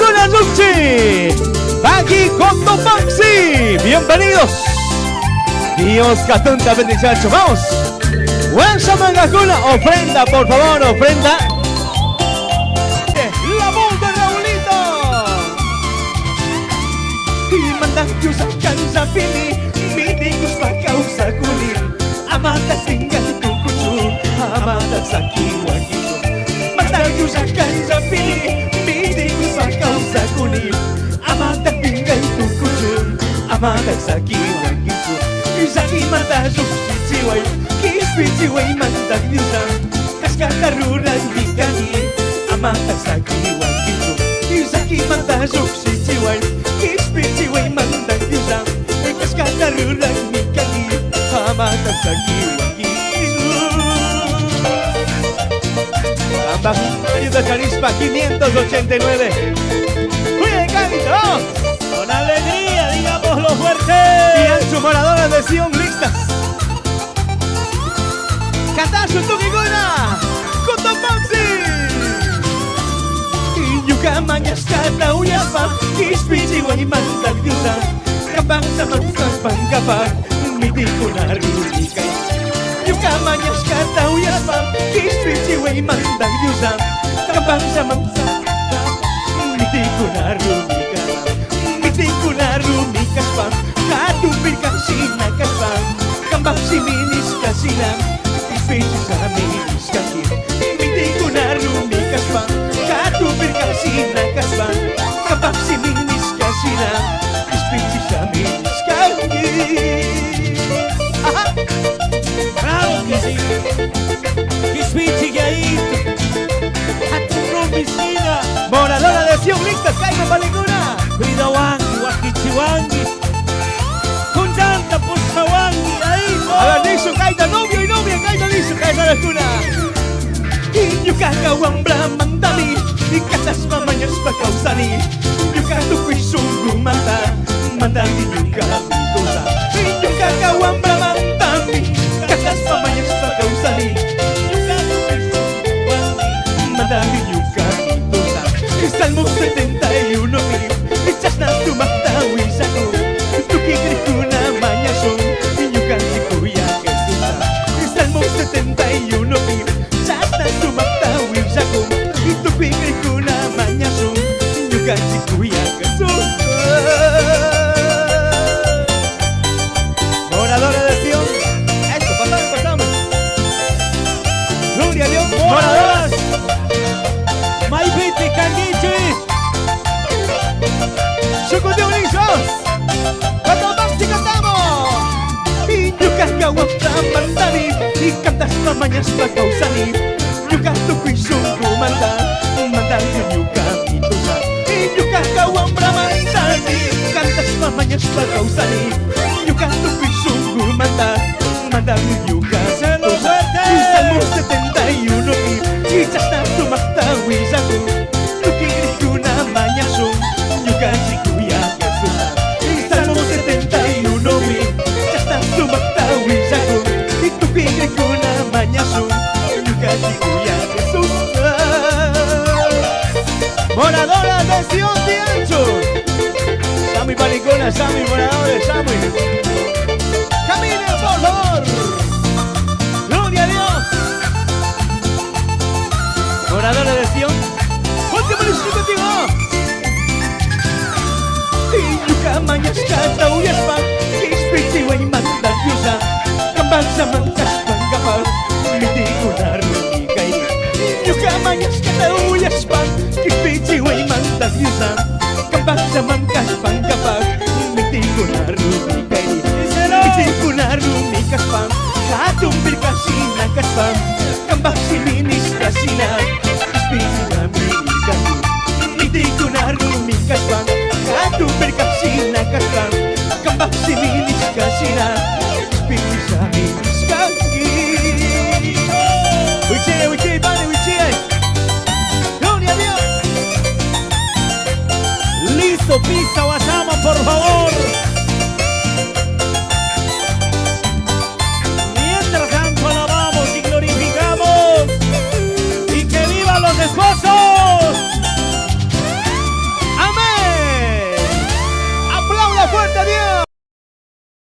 Palicona Luchi, Paqui Coto Maxi, bienvenidos. Dios Catunta bendichacho, vamos. Huesa Mangacuna, ofrenda, por favor, ofrenda. La voz de Raulito. Y mandan que usa cansa pili, mini kuspa causa kulil. Amata singa kukuchu, amata saki wakiku. Mandan que usa cansa pili, mini kuspa causa kulil. Amata singa kukuchu, amata saki wakiku. Isaki mata sushi wai, kispichi wai manda yusa. Kaskata rura yikani, amata saki wakiku. Isaki mata sushi wai, kispichi wai manda yusa. Kaskata rura yikani, amata saki wakiku. Ambas ayuda carisma 589. ¡Oye, Carito! Con alegría, digámoslo fuerte. Y Ancho Moradora de Sion listas. Catazo Tukiguna, Coto Maxi. Y yuka mañas kata uyapa, kispiti wai manda yusa. Kapang sa mangsang pangkapa, miti kuna runika. Yuka mañas kata uyapa, kispiti wai manda yusa. Kapang sa mangsang miti kuna runika. Miti kuna runika pa, katupir kasina kaspa. Kambang siminis kasina. Sa minis kasi miti ko na rumikas pa. Katupir kasi nakas pa. Kapag si minis kasi na ispiti sa minis kasi. Bravo que sí. Kispiti gaito. Haturo piscina. Moradora de Sion listas, Caima Palicuna. Cuida wangi, wakichiwangi. Con tanta posa wangi ahí. A ver, Niso, Caita, novio y novia, Caita, Niso, Caita, Palicuna. Inyuka kawang bramandami, ikatas mamanyas pakausani. Inyuka tukoy sungguh mata, mandang inyuka mitosa. Inyuka kawang bramandami, ikatas mamanyas pakausani. Inyuka tukoy sungguh mata, mandang inyuka mitosa. Salmo 71,000, echas na tumatawis ako. Tukikrik ko na manyaso, inyuka sikuya kesusa. Salmo 71,000, tumatawis ako. Itupigay ko na manyaso, inyukan si Kuya Kasusa. Moradora de Sion. Eso, pasamos. Gloria a Dios. Moradoras. Maipiti, Canguichi. Sukundi Unisos. Coto Maxi cantamos. Inyukan kawang ramandani, ikantas mamanyas pagkausani. Inyuka tukoy sungguh manda, mandang inyuka mitosa. Inyuka kawang bramandani, kantas mamanyas pagkausani. Inyuka tukoy sungguh manda, mandang inyuka mitosa. Salmo 71,000, echas na tumatawis ako. Tukirik ko na manyaso, inyuka si Kuya Kasusa. Salmo 71,000, echas na tumatawis ako. Tukirik ko na manyaso, inyuka si Kuya Kasusa. Moradora de Sion de Ancho. Sammy Palicona, Sammy Moradores, Sammy. Caminen, por favor. Gloria a Dios. Moradora de Sion. Último listo contigo. Inyuka manyas kata uyaspa, kispiti wai manda yusa. Kambang sa mangkas panggapag, miti ko na rumikay. Inyuka manyas kata uyaspa, kispiti wai manda yusa. Kambang sa mangkas panggapag, miti ko na rumikay. Miti ko na rumikas pa, katumpir kasi nakaspa. Kambang silinis kasi na, kispiti na mikas. Miti ko na rumikas pa, katumpir kasi nakaspa. Kambang silinis kasi na, kispiti sa mikas.